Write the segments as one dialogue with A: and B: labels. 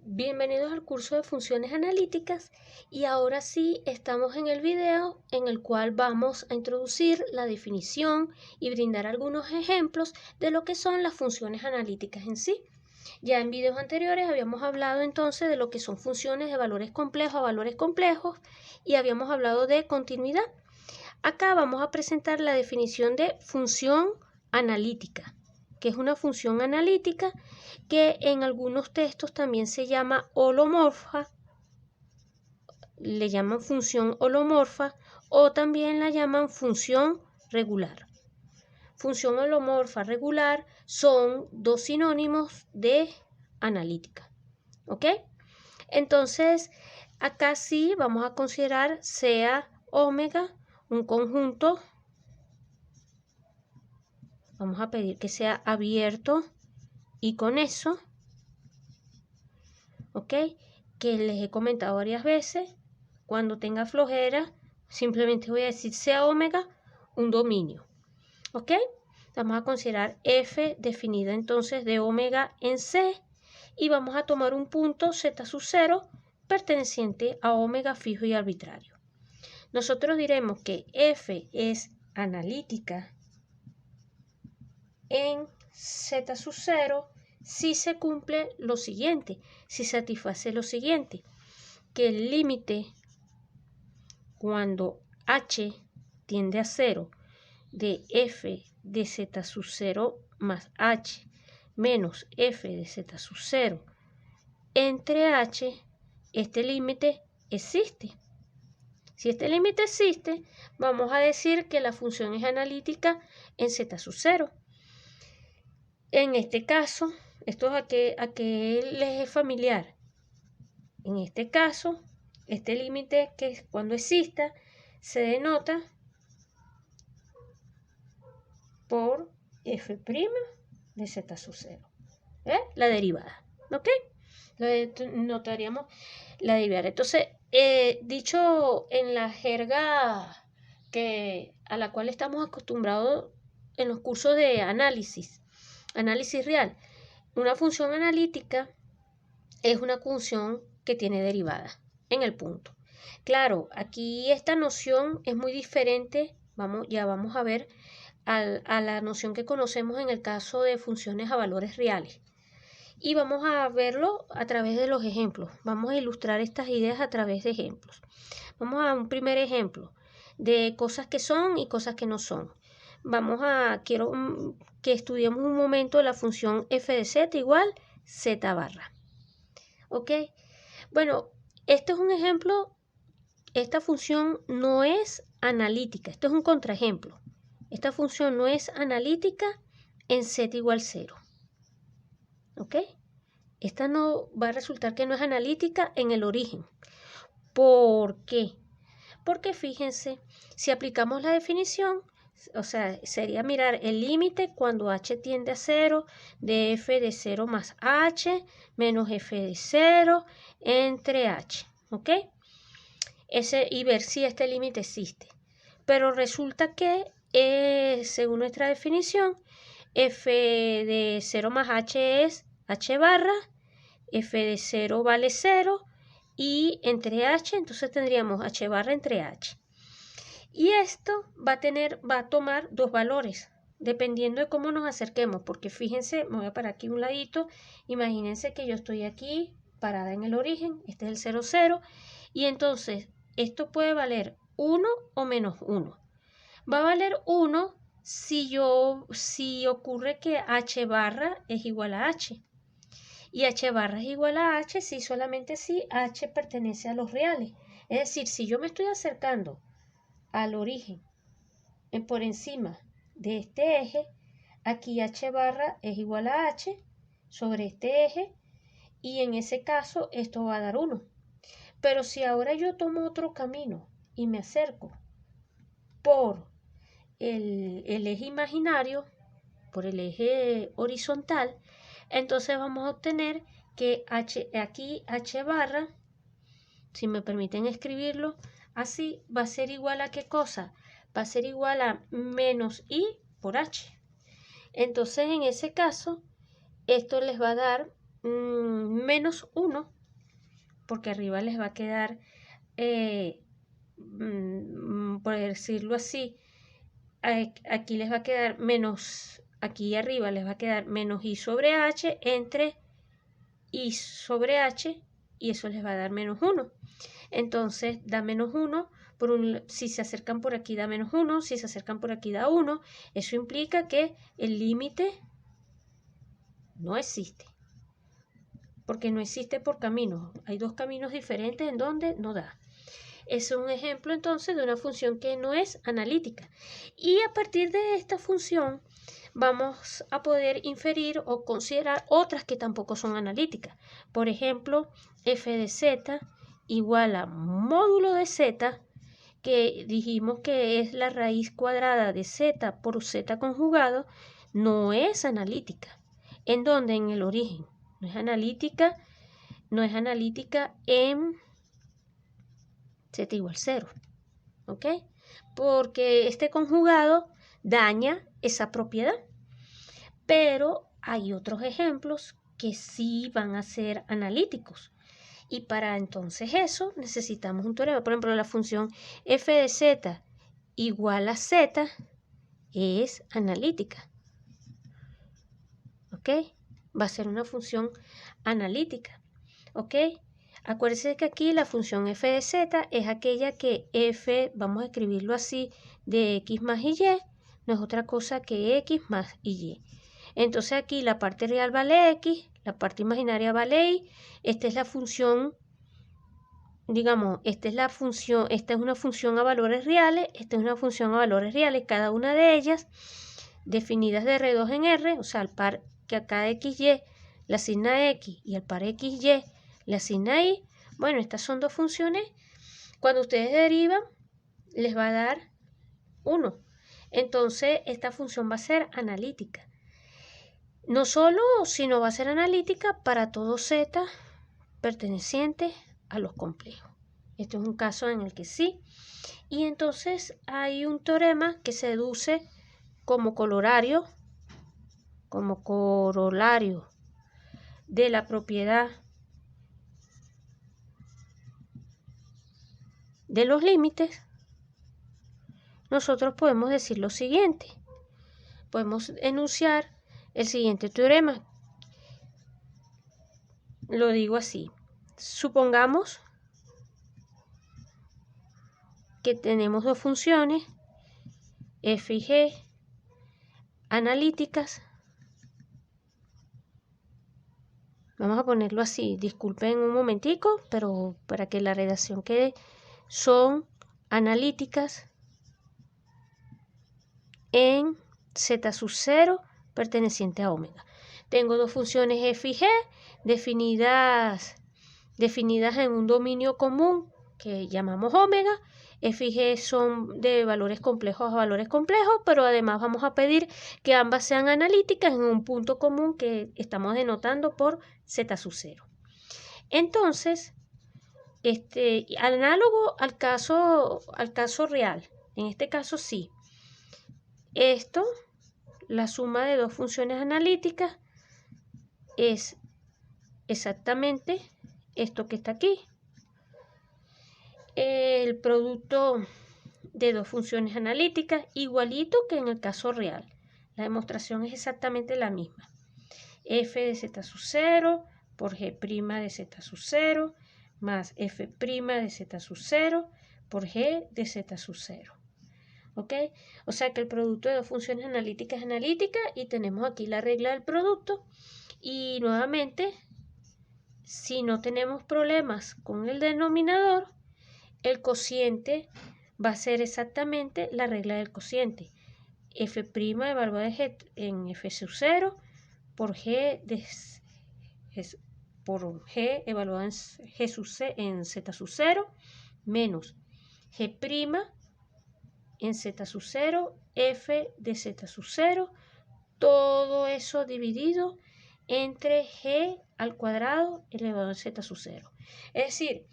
A: Bienvenidos al curso de funciones analíticas y ahora sí estamos en el video en el cual vamos a introducir la definición y brindar algunos ejemplos de lo que son las funciones analíticas en sí. Ya en videos anteriores habíamos hablado entonces de lo que son funciones de valores complejos a valores complejos y habíamos hablado de continuidad. Acá vamos a presentar la definición de función analítica, que es una función analítica que en algunos textos también se llama holomorfa, le llaman función holomorfa o también la llaman función regular. Función holomorfa regular son dos sinónimos de analítica. ¿Ok? Entonces, acá sí vamos a considerar sea omega un conjunto. Vamos a pedir que sea abierto y con eso, ¿ok? Que les he comentado varias veces, cuando tenga flojera, simplemente voy a decir sea omega un dominio, ¿ok? Vamos a considerar f definida entonces de omega en C y vamos a tomar un punto z sub 0 perteneciente a omega fijo y arbitrario. Nosotros diremos que f es analítica en z sub 0 si se cumple lo siguiente, si satisface lo siguiente, que el límite cuando h tiende a 0 de f de z sub 0 más h menos f de z sub 0 entre h, este límite existe. Si este límite existe, vamos a decir que la función es analítica en z sub 0. En este caso, esto es a que les es familiar. En este caso, este límite que cuando exista se denota por f' de z sub 0. La derivada. ¿Ok? Notaríamos la derivada. Entonces, dicho en la jerga a la cual estamos acostumbrados en los cursos de análisis real, una función analítica es una función que tiene derivada en el punto. Claro, aquí esta noción es muy diferente, ya vamos a ver, a la noción que conocemos en el caso de funciones a valores reales. Y vamos a verlo a través de los ejemplos. Vamos a ilustrar estas ideas a través de ejemplos. Vamos a un primer ejemplo de cosas que son y cosas que no son. Quiero que estudiemos un momento la función f de z igual z barra. ¿Ok? Bueno, este es un ejemplo. Esta función no es analítica. Esto es un contraejemplo. Esta función no es analítica en z igual 0. ¿Ok? Esta no va a resultar que no es analítica en el origen. ¿Por qué? Porque fíjense, si aplicamos la definición, o sea, sería mirar el límite cuando h tiende a 0 de f de 0 más h menos f de 0 entre h, ¿ok? Y ver si este límite existe. Pero resulta que, según nuestra definición, f de 0 más h es h barra, f de 0 vale 0 y entre h, entonces tendríamos h barra entre h. Y esto va a tomar dos valores, dependiendo de cómo nos acerquemos, porque fíjense, me voy a parar aquí un ladito, imagínense que yo estoy aquí parada en el origen, este es el 0, 0, y entonces esto puede valer 1 o menos 1. Va a valer 1 si ocurre que h barra es igual a h. Y h barra es igual a h si solamente si h pertenece a los reales. Es decir, si yo me estoy acercando al origen por encima de este eje, aquí h barra es igual a h sobre este eje y en ese caso esto va a dar 1. Pero si ahora yo tomo otro camino y me acerco por el eje imaginario, por el eje horizontal, entonces vamos a obtener que aquí h barra, si me permiten escribirlo así, va a ser igual a ¿qué cosa? Va a ser igual a menos i por h. Entonces en ese caso, esto les va a dar menos 1, porque arriba les va a quedar, por decirlo así, aquí les va a quedar menos, aquí arriba les va a quedar menos i sobre h entre i sobre h, y eso les va a dar menos 1. Entonces da menos 1, si se acercan por aquí da menos 1, si se acercan por aquí da 1. Eso implica que el límite no existe, porque no existe por caminos. Hay dos caminos diferentes en donde no da. Es un ejemplo entonces de una función que no es analítica. Y a partir de esta función vamos a poder inferir o considerar otras que tampoco son analíticas. Por ejemplo, f de z igual a módulo de z, que dijimos que es la raíz cuadrada de z por z conjugado, no es analítica. ¿En dónde? En el origen. No es analítica en z igual 0. ¿Ok? Porque este conjugado daña esa propiedad. Pero hay otros ejemplos que sí van a ser analíticos. Y para entonces eso necesitamos un teorema. Por ejemplo, la función f de z igual a z es analítica. ¿Ok? Va a ser una función analítica. ¿Ok? Acuérdense que aquí la función f de z es aquella que f, vamos a escribirlo así, de x más y no es otra cosa que x más y. Entonces aquí la parte real vale x, la parte imaginaria vale y. Esta es la función, digamos, esta es una función a valores reales, esta es una función a valores reales, cada una de ellas definidas de R2 en R, o sea, al par que a cada XY le asigna X y al par XY le asigna Y. Bueno, estas son dos funciones. Cuando ustedes derivan, les va a dar 1. Entonces, esta función va a ser analítica. No solo, sino va a ser analítica para todo Z perteneciente a los complejos. Este es un caso en el que sí. Y entonces hay un teorema que se deduce como corolario de la propiedad de los límites. Nosotros podemos decir lo siguiente. Podemos enunciar el siguiente teorema. Lo digo así. Supongamos que tenemos dos funciones f y g analíticas. Vamos a ponerlo así. Disculpen un momentico, pero para que la redacción quede, son analíticas en z sub 0 perteneciente a omega. Tengo dos funciones f y g definidas en un dominio común que llamamos omega. F y g son de valores complejos a valores complejos, pero además vamos a pedir que ambas sean analíticas en un punto común que estamos denotando por z sub 0. Entonces, análogo al caso real, en este caso sí. Esto, la suma de dos funciones analíticas, es exactamente esto que está aquí. El producto de dos funciones analíticas, igualito que en el caso real. La demostración es exactamente la misma. F de z sub 0 por g' de z sub 0 más f' de z sub 0 por g de z sub 0. ¿Ok? O sea que el producto de dos funciones analíticas es analítica y tenemos aquí la regla del producto. Y nuevamente, si no tenemos problemas con el denominador, el cociente va a ser exactamente la regla del cociente. F' evaluada en f sub 0 por g evaluada en z sub 0 menos g' en z sub 0, f de z sub 0, todo eso dividido entre g al cuadrado elevado a z sub 0. Es decir,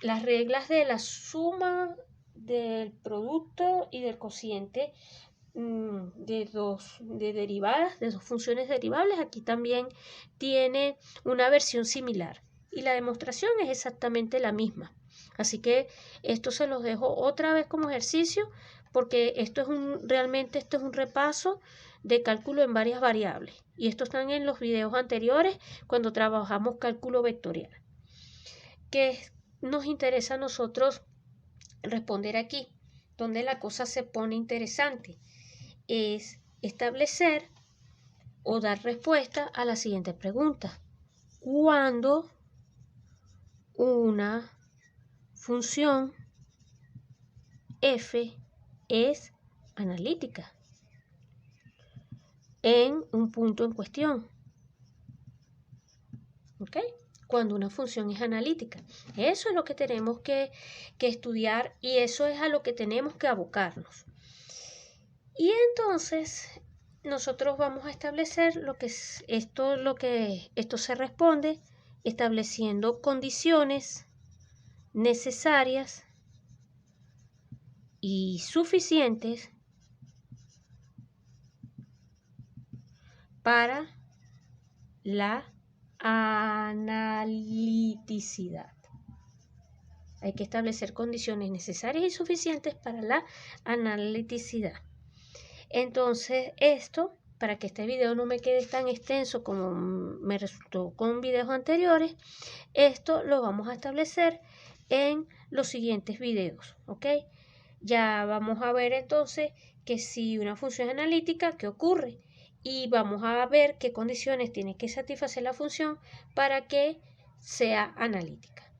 A: las reglas de la suma del producto y del cociente de derivadas, de dos funciones derivables. Aquí también tiene una versión similar y la demostración es exactamente la misma. Así que esto se los dejo otra vez como ejercicio porque realmente esto es un repaso de cálculo en varias variables y estos están en los videos anteriores cuando trabajamos cálculo vectorial. ¿Qué nos interesa a nosotros responder aquí? Donde la cosa se pone interesante es establecer o dar respuesta a la siguiente pregunta. ¿Cuándo una función f es analítica en un punto en cuestión? ¿Ok? Cuando una función es analítica. Eso es lo que tenemos que estudiar y eso es a lo que tenemos que abocarnos. Y entonces nosotros vamos a establecer esto se responde estableciendo condiciones necesarias y suficientes para la analiticidad. Hay que establecer condiciones necesarias y suficientes para la analiticidad. Entonces, esto, para que este video no me quede tan extenso como me resultó con videos anteriores, esto lo vamos a establecer en los siguientes videos, ¿ok? Ya vamos a ver entonces que si una función es analítica, ¿qué ocurre? Y vamos a ver qué condiciones tiene que satisfacer la función para que sea analítica.